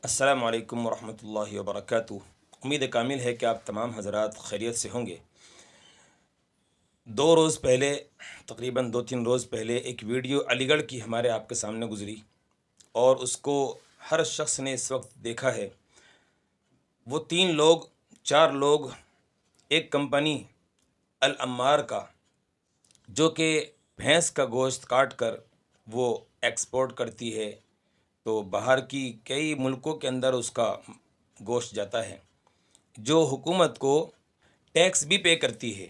السلام علیکم ورحمۃ اللہ وبرکاتہ۔ امید کامل ہے کہ آپ تمام حضرات خیریت سے ہوں گے۔ 2 روز پہلے، تقریباً 2-3 روز پہلے، ایک ویڈیو علی گڑھ کی ہمارے آپ کے سامنے گزری اور اس کو ہر شخص نے اس وقت دیکھا ہے۔ وہ 3 لوگ، 4 لوگ، ایک کمپنی العمار کا، جو کہ بھینس کا گوشت کاٹ کر وہ ایکسپورٹ کرتی ہے، تو باہر کی کئی ملکوں کے اندر اس کا گوشت جاتا ہے، جو حکومت کو ٹیکس بھی پے کرتی ہے۔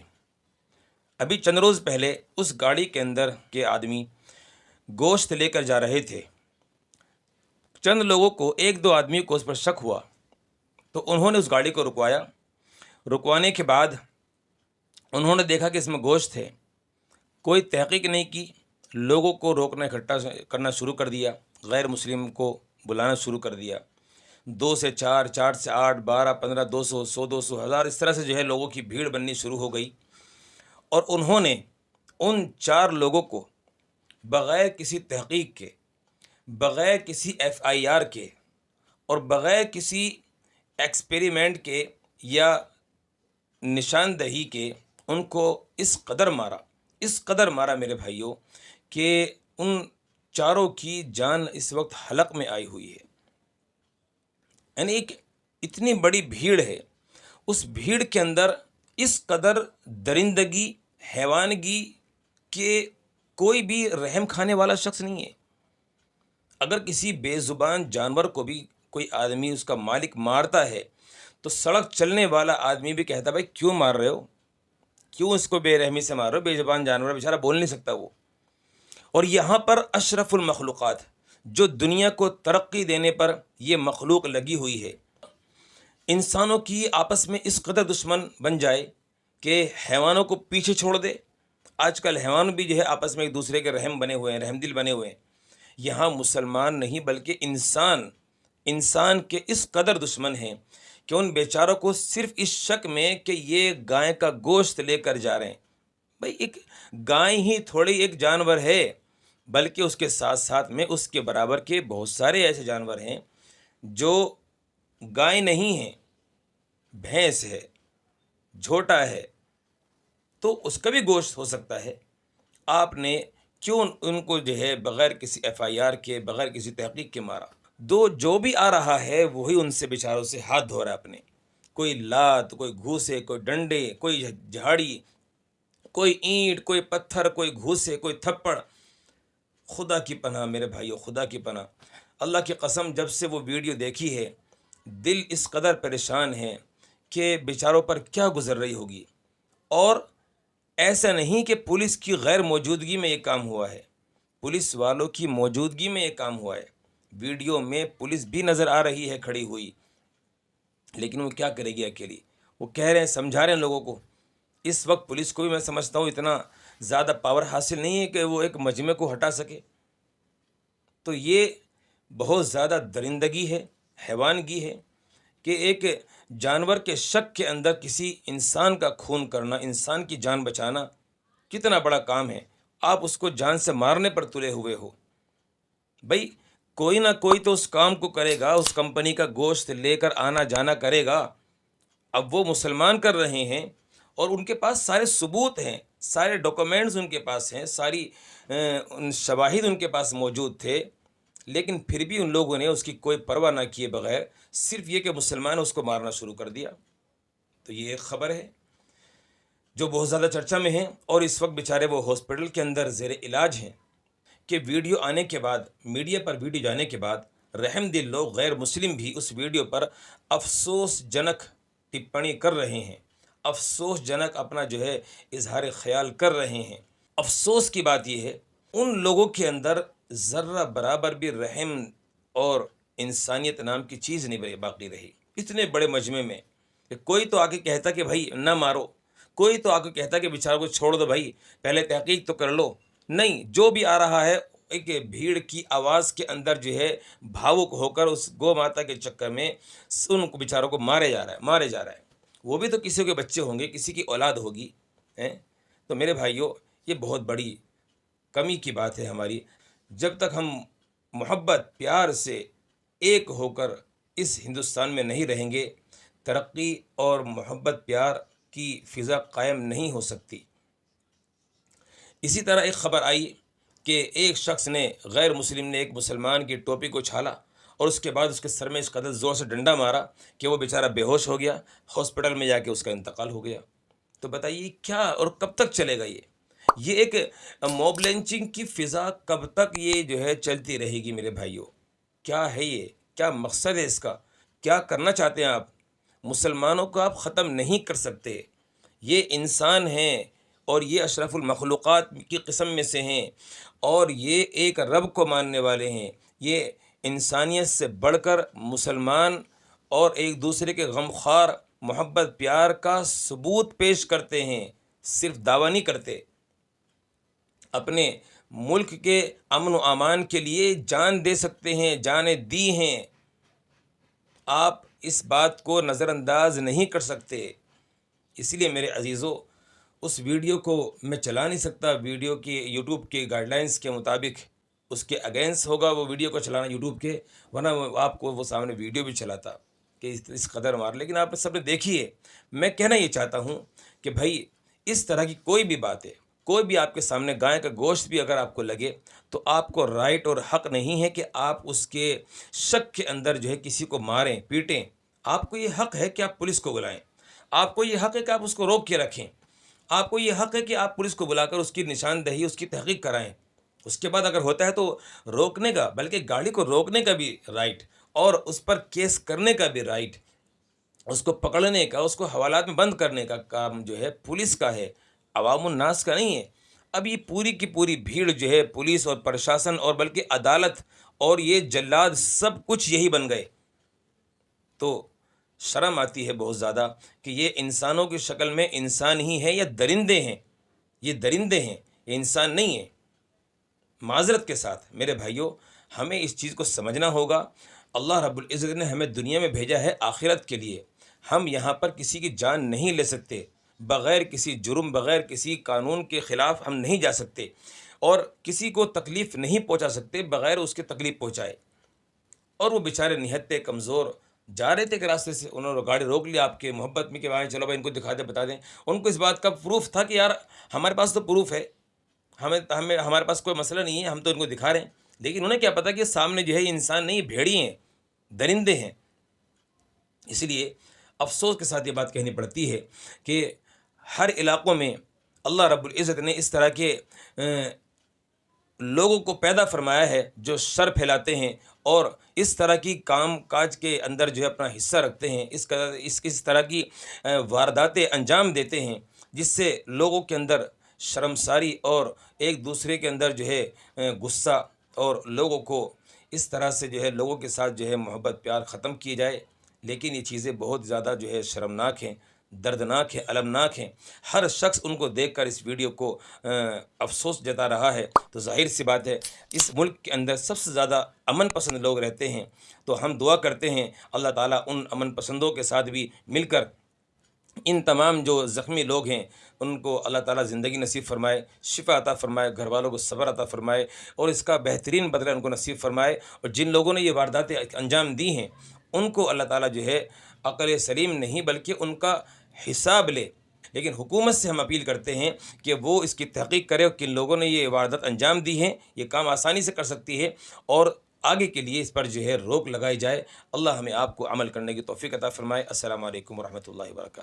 ابھی چند روز پہلے اس گاڑی کے اندر کے آدمی گوشت لے کر جا رہے تھے۔ چند لوگوں کو، 1-2 آدمی کو اس پر شک ہوا، تو انہوں نے اس گاڑی کو رکوایا۔ رکوانے کے بعد انہوں نے دیکھا کہ اس میں گوشت ہے۔ کوئی تحقیق نہیں کی، لوگوں کو روکنا، اکٹھا کرنا شروع کر دیا، غیر مسلم کو بلانا شروع کر دیا۔ 2 سے 4، 4 سے 8، 12، 15، 200، 100، 200، 1000، اس طرح سے جو ہے لوگوں کی بھیڑ بننی شروع ہو گئی، اور انہوں نے ان 4 لوگوں کو بغیر کسی تحقیق کے، بغیر کسی FIR کے اور بغیر کسی ایکسپیریمنٹ کے یا نشاندہی کے ان کو اس قدر مارا میرے بھائیوں، کہ ان چاروں کی جان اس وقت حلق میں آئی ہوئی ہے۔ یعنی ایک اتنی بڑی بھیڑ ہے، اس بھیڑ کے اندر اس قدر درندگی، حیوانگی، کہ کوئی بھی رحم کھانے والا شخص نہیں ہے۔ اگر کسی بے زبان جانور کو بھی کوئی آدمی، اس کا مالک مارتا ہے، تو سڑک چلنے والا آدمی بھی کہتا ہے بھائی کیوں مار رہے ہو، کیوں اس کو بے رحمی سے مار رہے ہو، بے زبان جانور بیچارہ بول نہیں سکتا وہ۔ اور یہاں پر اشرف المخلوقات، جو دنیا کو ترقی دینے پر یہ مخلوق لگی ہوئی ہے، انسانوں کی آپس میں اس قدر دشمن بن جائے کہ حیوانوں کو پیچھے چھوڑ دے۔ آج کل حیوان بھی جو ہے آپس میں ایک دوسرے کے رحم بنے ہوئے ہیں، رحم دل بنے ہوئے ہیں۔ یہاں مسلمان نہیں بلکہ انسان کے اس قدر دشمن ہیں کہ ان بیچاروں کو صرف اس شک میں کہ یہ گائے کا گوشت لے کر جا رہے ہیں۔ بھئی ایک گائے ہی تھوڑی ایک جانور ہے، بلکہ اس کے ساتھ ساتھ میں اس کے برابر کے بہت سارے ایسے جانور ہیں جو گائے نہیں ہیں، بھینس ہے، جھوٹا ہے، تو اس کا بھی گوشت ہو سکتا ہے۔ آپ نے کیوں ان کو جو ہے بغیر کسی FIR کے، بغیر کسی تحقیق کے مارا؟ جو بھی آ رہا ہے وہی ان سے بیچاروں سے ہاتھ دھو رہا ہے اپنے، کوئی لات، کوئی گھوسے، کوئی ڈنڈے، کوئی جھاڑی، کوئی اینٹ، کوئی پتھر، کوئی گھوسے، کوئی تھپڑ۔ خدا کی پناہ میرے بھائیو، خدا کی پناہ، اللہ کی قسم، جب سے وہ ویڈیو دیکھی ہے دل اس قدر پریشان ہے کہ بیچاروں پر کیا گزر رہی ہوگی۔ اور ایسا نہیں کہ پولیس کی غیر موجودگی میں یہ کام ہوا ہے، پولیس والوں کی موجودگی میں یہ کام ہوا ہے۔ ویڈیو میں پولیس بھی نظر آ رہی ہے کھڑی ہوئی، لیکن وہ کیا کرے گی اکیلی؟ وہ کہہ رہے ہیں، سمجھا رہے ہیں لوگوں کو۔ اس وقت پولیس کو بھی میں سمجھتا ہوں اتنا زیادہ پاور حاصل نہیں ہے کہ وہ ایک مجمع کو ہٹا سکے۔ تو یہ بہت زیادہ درندگی ہے، حیوانگی ہے، کہ ایک جانور کے شک کے اندر کسی انسان کا خون کرنا، انسان کی جان بچانا کتنا بڑا کام ہے۔ آپ اس کو جان سے مارنے پر تلے ہوئے ہو۔ بھئی کوئی نہ کوئی تو اس کام کو کرے گا، اس کمپنی کا گوشت لے کر آنا جانا کرے گا۔ اب وہ مسلمان کر رہے ہیں اور ان کے پاس سارے ثبوت ہیں، سارے ڈاکومنٹس ان کے پاس ہیں، ساری شواہد ان کے پاس موجود تھے، لیکن پھر بھی ان لوگوں نے اس کی کوئی پرواہ نہ کیے بغیر صرف یہ کہ مسلمان اس کو مارنا شروع کر دیا۔ تو یہ ایک خبر ہے جو بہت زیادہ چرچا میں ہے، اور اس وقت بیچارے وہ ہاسپٹل کے اندر زیر علاج ہیں، کہ ویڈیو آنے کے بعد، میڈیا پر ویڈیو جانے کے بعد رحم دل لوگ، غیر مسلم بھی اس ویڈیو پر افسوس جنک ٹپڑی کر رہے ہیں، افسوس جنک اپنا جو ہے اظہار خیال کر رہے ہیں۔ افسوس کی بات یہ ہے ان لوگوں کے اندر ذرہ برابر بھی رحم اور انسانیت نام کی چیز نہیں باقی رہی۔ اتنے بڑے مجمع میں کہ کوئی تو آ کے کہتا کہ بھائی نہ مارو، کوئی تو آ کے کہتا کہ بیچاروں کو چھوڑ دو بھائی، پہلے تحقیق تو کر لو۔ نہیں، جو بھی آ رہا ہے ایک بھیڑ کی آواز کے اندر جو ہے بھاوک ہو کر اس گو ماتا کے چکر میں ان کو بیچاروں کو مارے جا رہا ہے۔ وہ بھی تو کسی کے بچے ہوں گے، کسی کی اولاد ہوگی، ہیں؟ تو میرے بھائیوں، یہ بہت بڑی کمی کی بات ہے ہماری۔ جب تک ہم محبت، پیار سے ایک ہو کر اس ہندوستان میں نہیں رہیں گے، ترقی اور محبت پیار کی فضا قائم نہیں ہو سکتی۔ اسی طرح ایک خبر آئی کہ ایک شخص نے، غیر مسلم نے ایک مسلمان کی ٹوپی کو چھالا اور اس کے بعد اس کے سر میں اس قدر زور سے ڈنڈا مارا کہ وہ بیچارہ بے ہوش ہو گیا، ہاسپٹل میں جا کے اس کا انتقال ہو گیا۔ تو بتائیے کیا اور کب تک چلے گا یہ ایک موب لنچنگ کی فضا کب تک یہ جو ہے چلتی رہے گی میرے بھائیوں؟ کیا ہے یہ؟ کیا مقصد ہے اس کا؟ کیا کرنا چاہتے ہیں آپ؟ مسلمانوں کو آپ ختم نہیں کر سکتے، یہ انسان ہیں اور یہ اشرف المخلوقات کی قسم میں سے ہیں، اور یہ ایک رب کو ماننے والے ہیں۔ یہ انسانیت سے بڑھ کر مسلمان اور ایک دوسرے کے غمخوار محبت پیار کا ثبوت پیش کرتے ہیں، صرف دعویٰ نہیں کرتے۔ اپنے ملک کے امن و امان کے لیے جان دے سکتے ہیں، جانیں دی ہیں۔ آپ اس بات کو نظر انداز نہیں کر سکتے۔ اس لیے میرے عزیزو، اس ویڈیو کو میں چلا نہیں سکتا، ویڈیو کی یوٹیوب کے گائیڈ لائنس کے مطابق اس کے اگینسٹ ہوگا وہ ویڈیو کو چلانا یوٹیوب کے، ورنہ آپ کو وہ سامنے ویڈیو بھی چلاتا کہ اس قدر مار، لیکن آپ نے سب نے دیکھی ہے۔ میں کہنا یہ چاہتا ہوں کہ بھائی اس طرح کی کوئی بھی بات ہے، کوئی بھی آپ کے سامنے گائے کا گوشت بھی اگر آپ کو لگے تو آپ کو رائٹ اور حق نہیں ہے کہ آپ اس کے شک کے اندر جو ہے کسی کو ماریں پیٹیں۔ آپ کو یہ حق ہے کہ آپ پولیس کو بلائیں، آپ کو یہ حق ہے کہ آپ اس کو روک کے رکھیں، آپ کو یہ حق ہے کہ آپ پولیس کو بلا کر اس کی نشاندہی، اس کی تحقیق کرائیں۔ اس کے بعد اگر ہوتا ہے تو روکنے کا، بلکہ گاڑی کو روکنے کا بھی رائٹ، اور اس پر کیس کرنے کا بھی رائٹ، اس کو پکڑنے کا، اس کو حوالات میں بند کرنے کا کام جو ہے پولیس کا ہے، عوام الناس کا نہیں ہے۔ اب یہ پوری کی پوری بھیڑ جو ہے پولیس اور پرشاسن اور بلکہ عدالت اور یہ جلاد سب کچھ یہی بن گئے، تو شرم آتی ہے بہت زیادہ کہ یہ انسانوں کی شکل میں انسان ہی ہیں یا درندے ہیں؟ یہ درندے ہیں، یہ انسان نہیں ہیں۔ معذرت کے ساتھ میرے بھائیوں، ہمیں اس چیز کو سمجھنا ہوگا۔ اللہ رب العزت نے ہمیں دنیا میں بھیجا ہے آخرت کے لیے۔ ہم یہاں پر کسی کی جان نہیں لے سکتے، بغیر کسی جرم، بغیر کسی قانون کے خلاف ہم نہیں جا سکتے، اور کسی کو تکلیف نہیں پہنچا سکتے بغیر اس کے تکلیف پہنچائے۔ اور وہ بیچارے نہتے کمزور جا رہے تھے ایک راستے سے، انہوں نے گاڑی روک لیا آپ کے محبت میں کہ بھائی چلو بھائی ان کو دکھا دیں، بتا دیں۔ ان کو اس بات کا پروف تھا کہ یار ہمارے پاس تو پروف ہے، ہمارے پاس کوئی مسئلہ نہیں ہے، ہم تو ان کو دکھا رہے ہیں، لیکن انہیں کیا پتا کہ سامنے جو ہے یہ انسان نہیں، بھیڑی ہیں، درندے ہیں۔ اس لیے افسوس کے ساتھ یہ بات کہنی پڑتی ہے کہ ہر علاقوں میں اللہ رب العزت نے اس طرح کے لوگوں کو پیدا فرمایا ہے جو شر پھیلاتے ہیں اور اس طرح کی کام کاج کے اندر جو ہے اپنا حصہ رکھتے ہیں، اس طرح کی وارداتیں انجام دیتے ہیں، جس سے لوگوں کے اندر شرمساری اور ایک دوسرے کے اندر جو ہے غصہ، اور لوگوں کو اس طرح سے جو ہے لوگوں کے ساتھ جو ہے محبت پیار ختم کی جائے۔ لیکن یہ چیزیں بہت زیادہ جو ہے شرمناک ہیں، دردناک ہیں، المناک ہیں۔ ہر شخص ان کو دیکھ کر اس ویڈیو کو افسوس جتا رہا ہے۔ تو ظاہر سی بات ہے اس ملک کے اندر سب سے زیادہ امن پسند لوگ رہتے ہیں، تو ہم دعا کرتے ہیں اللہ تعالیٰ ان امن پسندوں کے ساتھ بھی مل کر ان تمام جو زخمی لوگ ہیں ان کو اللہ تعالیٰ زندگی نصیب فرمائے، شفا عطا فرمائے، گھر والوں کو صبر عطا فرمائے، اور اس کا بہترین بدلہ ان کو نصیب فرمائے۔ اور جن لوگوں نے یہ وارداتیں انجام دی ہیں ان کو اللہ تعالیٰ جو ہے عقل سلیم نہیں بلکہ ان کا حساب لے۔ لیکن حکومت سے ہم اپیل کرتے ہیں کہ وہ اس کی تحقیق کرے، اور کن لوگوں نے یہ واردات انجام دی ہیں یہ کام آسانی سے کر سکتی ہے، اور آگے کے لیے اس پر جو ہے روک لگائی جائے۔ اللہ ہمیں آپ کو عمل کرنے کی توفیق عطا فرمائے۔ السلام علیکم ورحمۃ اللہ وبرکاتہ۔